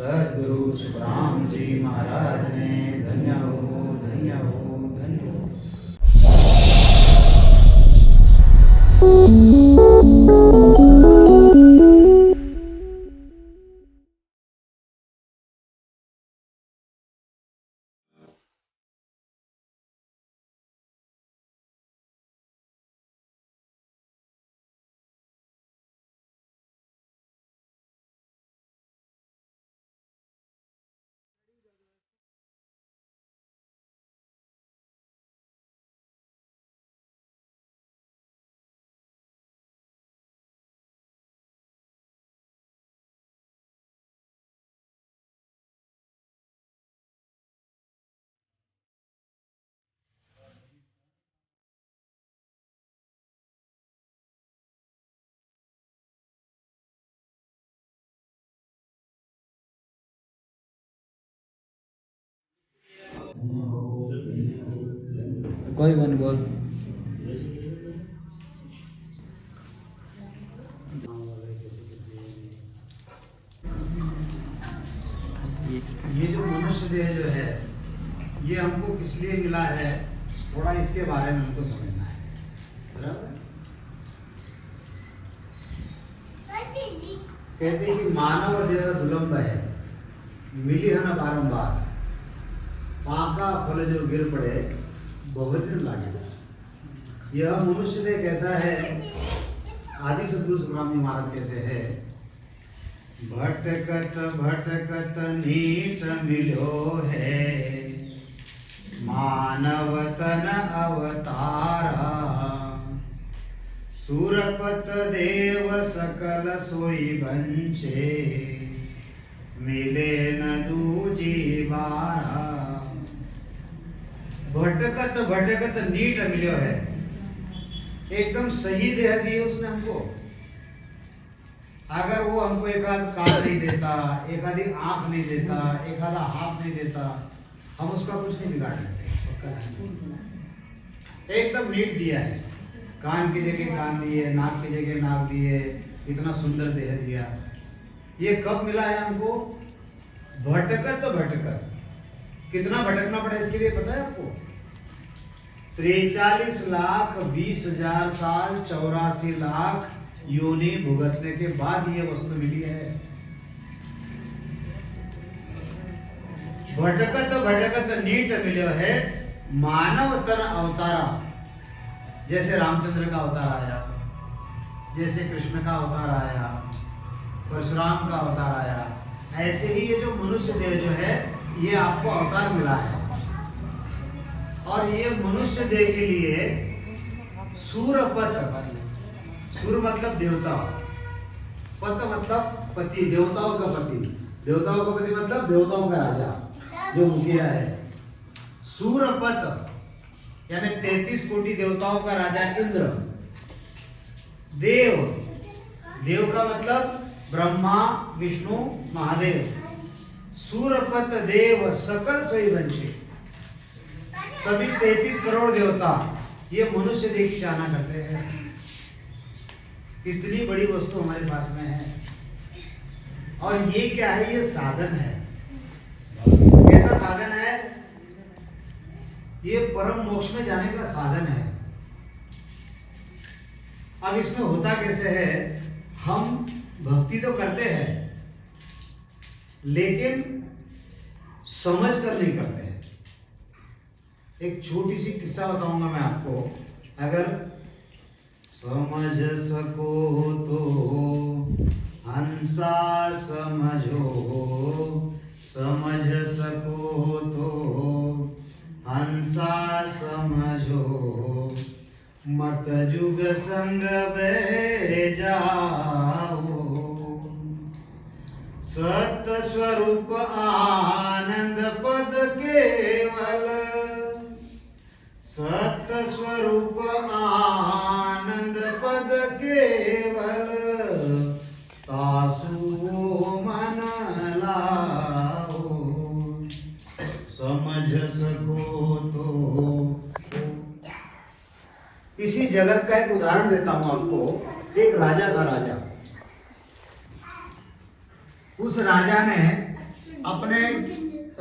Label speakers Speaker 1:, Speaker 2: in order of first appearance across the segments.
Speaker 1: सद्गुरु सुखराम जी महाराज ने धन्य हो धन्य हो धन्य हो।
Speaker 2: कोई वन बोल।
Speaker 1: ये जो मनुष्य देह जो है ये हमको किस लिए मिला है, थोड़ा इसके बारे में हमको समझना है। बराबर। कहते हैं कि मानव देह दुलंब है, मिली है न बारंबार, पाका फल जो गिर पड़े बहुदिन लागेगा। यह मनुष्य देह कैसा है, आदि सद्गुरु सुखराम जी महाराज कहते हैं, भटकत भटकत नीत मिलो है, मानव तन अवतारा, सुरपत देव सकल सोई बंचे, मिले न दूजी बारा। भटकत भटकत नीट मिलो है, एकदम सही देह दी है उसने हमको। अगर वो हमको एक आध कान नहीं देता, एक आधी आंख नहीं देता, एक आधा हाथ नहीं देता, हम उसका कुछ नहीं बिगाड़ लेते। एकदम नीट दिया है, कान की जगह कान दिए, नाक की जगह नाक दिए, इतना सुंदर देह दिया। ये कब मिला है हमको? भटकर तो भटकर। कितना भटकना पड़ा इसके लिए पता है आपको? 43,20,000 साल 84 लाख योनि भुगतने के बाद ये वस्तु मिली है। भटकत भटकत नीट मिलो है, मानव तन अवतारा। जैसे रामचंद्र का अवतार आया, जैसे कृष्ण का अवतार आया, परशुराम का अवतार आया, ऐसे ही ये जो मनुष्य देह जो है ये आपको अवतार मिला है। और ये मनुष्य देह के लिए सूरपत, सूर मतलब देवता, पत मतलब पति, देवताओं का पति, देवताओं का पति मतलब देवताओं का राजा जो मुखिया है। सूरपत यानी 33 कोटि देवताओं का राजा इंद्र। देव, देव का मतलब ब्रह्मा विष्णु महादेव। सूरपत देव सकल सोई बंचे, सभी 33 करोड़ देवता ये मनुष्य देह की चाहना करते हैं। इतनी बड़ी वस्तु हमारे पास में है। और ये क्या है? ये साधन है। कैसा साधन है? ये परम मोक्ष में जाने का साधन है। अब इसमें होता कैसे है, हम भक्ति तो करते हैं लेकिन समझ कर नहीं करते हैं। एक छोटी सी किस्सा बताऊंगा मैं आपको। अगर समझ सको तो हंसा समझो, समझ सको तो हंसा समझो, मत जुग संग बह जाओ, सत स्वरूप आनंद पद केवल, सत स्वरूप आनंद पद केवल, तासु मन लाओ, समझ सको तो। इसी जगत का एक उदाहरण देता हूं आपको। एक राजा था। राजा, उस राजा ने अपने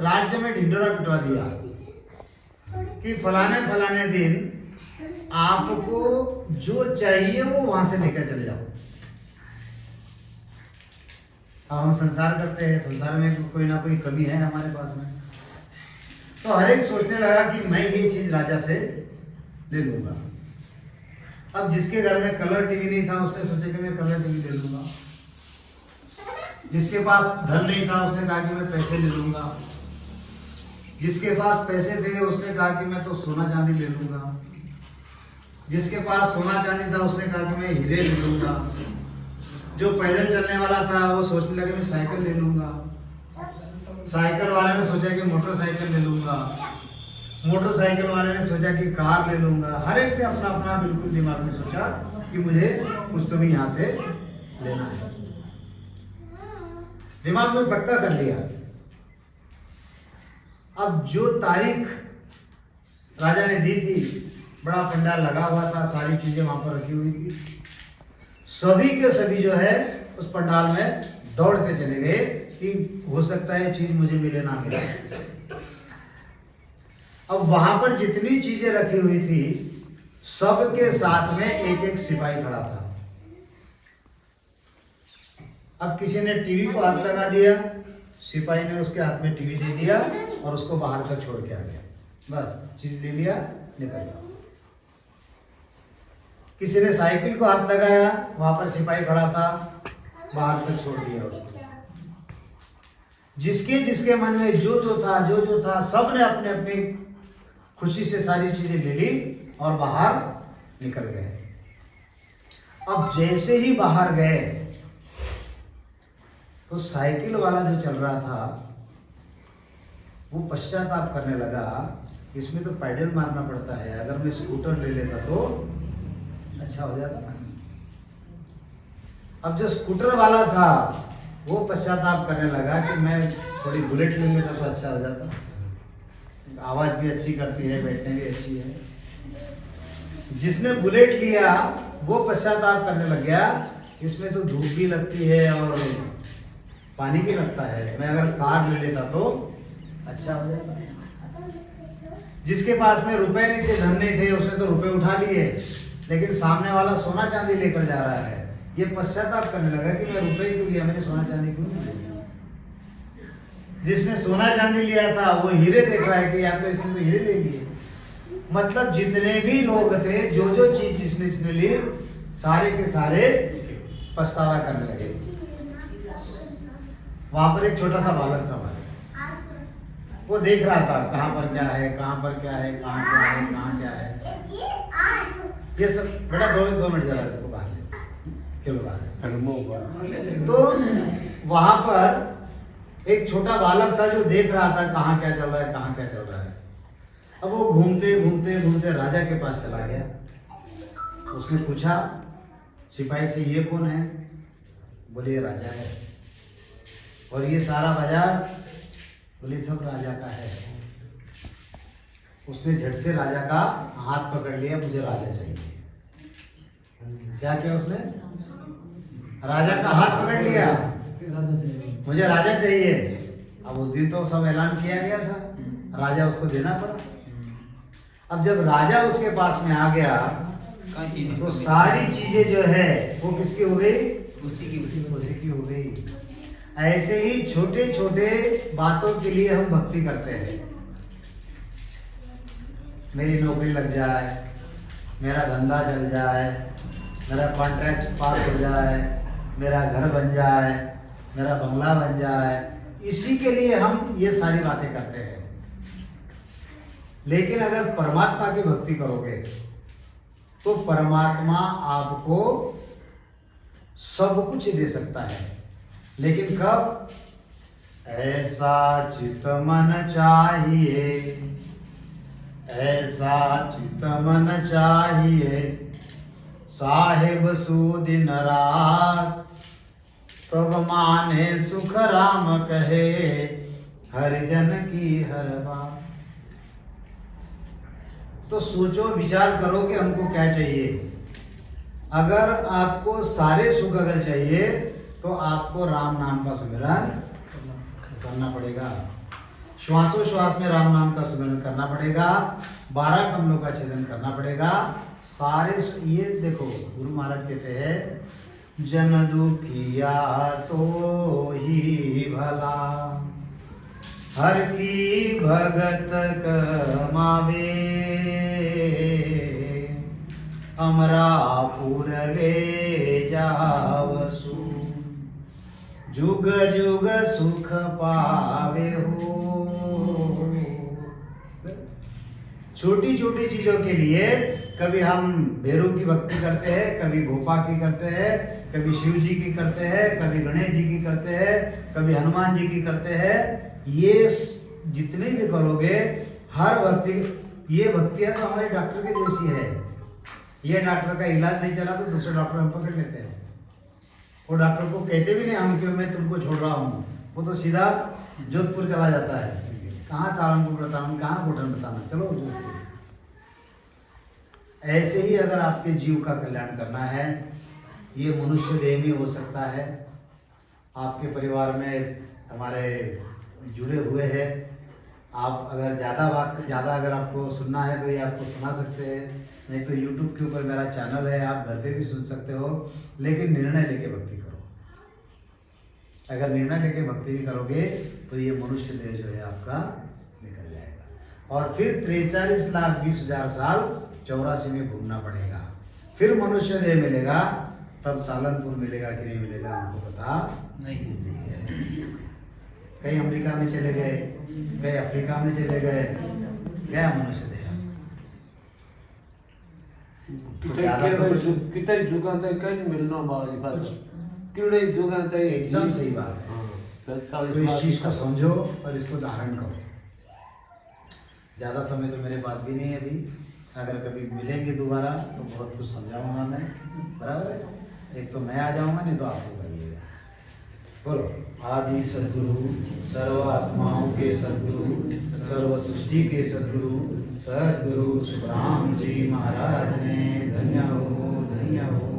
Speaker 1: राज्य में ढिंढोरा पिटवा दिया कि फलाने फलाने दिन आपको जो चाहिए वो वहां से लेकर चले जाओ। अब हम संसार करते हैं, संसार में कोई ना कोई कमी है हमारे पास में, तो हर एक सोचने लगा कि मैं ये चीज राजा से ले लूंगा। अब जिसके घर में कलर टीवी नहीं था उसने सोचा कि मैं कलर टीवी ले लूंगा। जिसके पास धन नहीं था उसने कहा कि मैं पैसे ले लूंगा। जिसके पास पैसे थे उसने कहा कि मैं तो सोना चांदी ले लूंगा। जिसके पास सोना चांदी था उसने कहा कि मैं हीरे ले लूंगा। जो पैदल चलने वाला था वो सोचने लगे मैं साइकिल ले लूंगा। साइकिल वाले ने सोचा कि मोटरसाइकिल ले लूंगा। मोटरसाइकिल वाले ने सोचा कि कार ले लूंगा। हर एक ने अपना अपना बिल्कुल दिमाग में सोचा कि मुझे कुछ तो भी यहाँ से लेना है। दिमाग में पक्का कर लिया। अब जो तारीख राजा ने दी थी, बड़ा पंडाल लगा हुआ था, सारी चीजें वहां पर रखी हुई थी। सभी के सभी जो है उस पंडाल में दौड़ के चले गए कि हो सकता है चीज मुझे मिले ना मिले। अब वहां पर जितनी चीजें रखी हुई थी सबके साथ में एक एक सिपाही खड़ा था। अब किसी ने टीवी को हाथ लगा दिया, सिपाही ने उसके हाथ में टीवी दे दिया और उसको बाहर कर छोड़ के आ गया। बस चीज ले लिया, निकल गया। किसी ने साइकिल को हाथ लगाया, वहां पर सिपाही खड़ा था, बाहर तक छोड़ दिया उसको। जिसके जिसके मन में जो जो था सब ने अपने अपनी खुशी से सारी चीजें ले ली और बाहर निकल गए। अब जैसे ही बाहर गए तो साइकिल वाला जो चल रहा था वो पश्चाताप करने लगा, इसमें तो पैडल मारना पड़ता है, अगर मैं स्कूटर ले लेता तो अच्छा हो जाता ना। अब जो स्कूटर वाला था वो पश्चाताप करने लगा कि मैं थोड़ी बुलेट ले लेता तो अच्छा हो जाता, आवाज भी अच्छी करती है, बैठने भी अच्छी है। जिसने बुलेट लिया वो पश्चाताप करने लग गया, इसमें तो धूप भी लगती है और पानी भी लगता है, मैं अगर कार ले लेता तो अच्छा हो जाता। जिसके पास में रुपए नहीं थे, धन नहीं थे, उसने तो रुपए उठा लिए, लेकिन सामने वाला सोना चांदी लेकर जा रहा है, ये पश्चाताप करने लगा कि मैं रुपए क्यों लिया, मैंने सोना चांदी क्यों नहीं लिया। जिसने सोना चांदी लिया था वो हीरे देख रहा है कि या तो इसने तो हीरे ले लिए। मतलब जितने भी लोग थे, जो जो चीज जिसने ली, सारे के सारे पछतावा करने लगे। वहां पर एक छोटा सा बालक था, वो देख रहा था कहां पर क्या है, कहां पर क्या है, कहां क्या है, कहां क्या है। ये सब बेटा 2 मिनट जरा देखो बाहर चलो बाहर। तो वहां पर एक छोटा बालक था जो देख रहा था कहां क्या चल रहा है, कहां क्या चल रहा है। अब वो घूमते घूमते घूमते राजा के पास चला गया। उसने पूछा सिपाही से, ये कौन है? बोले ये राजा है। और ये सारा बाजार? बोले सब राजा का है। उसने झट से राजा का हाथ पकड़ लिया, मुझे राजा चाहिए। क्या किया उसने? राजा का हाथ पकड़ लिया, मुझे राजा चाहिए। अब उस दिन तो सब ऐलान किया गया था, राजा उसको देना पड़ा। अब जब राजा उसके पास में आ गया तो सारी चीजें जो है वो किसकी हो गई? उसी की हो गई। ऐसे ही छोटे छोटे बातों के लिए हम भक्ति करते हैं। मेरी नौकरी लग जाए, मेरा धंधा चल जाए, मेरा कॉन्ट्रैक्ट पास हो जाए, मेरा घर बन जाए, मेरा बंगला बन जाए, इसी के लिए हम ये सारी बातें करते हैं। लेकिन अगर परमात्मा की भक्ति करोगे तो परमात्मा आपको सब कुछ दे सकता है। लेकिन कब? ऐसा चित मन चाहिए, ऐसा चित मन चाहिए, साहिब सुदिन रात, तब माने सुख राम कहे, हरिजन की हर बात। तो सोचो, विचार करो कि हमको क्या चाहिए। अगर आपको सारे सुख अगर चाहिए तो आपको राम नाम का सुमिरन करना पड़ेगा। श्वासोश्वास में राम नाम का सुमिरन करना पड़ेगा। 12 कमलों का छेदन करना पड़ेगा। सारे ये देखो गुरु महाराज कहते हैं जन दुखिया तो ही भला, हर की भगत कमावे, अमरापुर ले जावसु, जुग जुग सुख पावे हो। छोटी छोटी चीजों के लिए कभी हम भैरव की भक्ति करते हैं, कभी भोपा की करते हैं, कभी शिव जी की करते हैं, कभी गणेश जी की करते हैं, कभी हनुमान जी की करते हैं। ये जितने भी करोगे हर भक्ति, ये भक्तियां तो हमारे डॉक्टर के जैसी है। ये डॉक्टर का इलाज नहीं चला तो दूसरे डॉक्टर हम पकड़ लेते हैं। वो डॉक्टर को कहते भी नहीं हम क्यों मैं तुमको छोड़ रहा हूँ, वो तो सीधा जोधपुर चला जाता है। कहाँ तारनपुर बताना, कहाँ घुटन बताना, चलो जोधपुर। ऐसे ही अगर आपके जीव का कल्याण करना है, ये मनुष्य देह में हो सकता है, आपके परिवार में हमारे जुड़े हुए हैं। आप अगर ज़्यादा अगर आपको सुनना है तो ये आपको सुना सकते हैं, नहीं तो YouTube के ऊपर मेरा चैनल है, आप घर पे भी सुन सकते हो। लेकिन निर्णय लेके भक्ति करो। अगर निर्णय लेके भक्ति नहीं करोगे तो ये मनुष्य देह जो है आपका निकल जाएगा। और फिर 43,20,000 साल 84 में घूमना पड़ेगा, फिर मनुष्य देह मिलेगा। तब सालनपुर मिलेगा कि नहीं मिलेगा हमको पता नहीं है। कहीं अमेरिका में चले गए, कहीं अफ्रीका में चले गए, गया मनुष्य देह। एकदम सही बात है। तो इस चीज को समझो और इसको धारण करो। ज्यादा समय तो मेरे पास भी नहीं है अभी, अगर कभी मिलेंगे दोबारा तो बहुत कुछ समझाऊंगा मैं, बराबर है। एक तो मैं आ जाऊंगा, नहीं तो आप लोग आइएगा। बोलो आदि सद्गुरु, सर्वात्माओं के सद्गुरु, सर्व सृष्टि के सद्गुरु, सद्गुरु सुखराम जी महाराज ने धन्य हो, धन्य हो।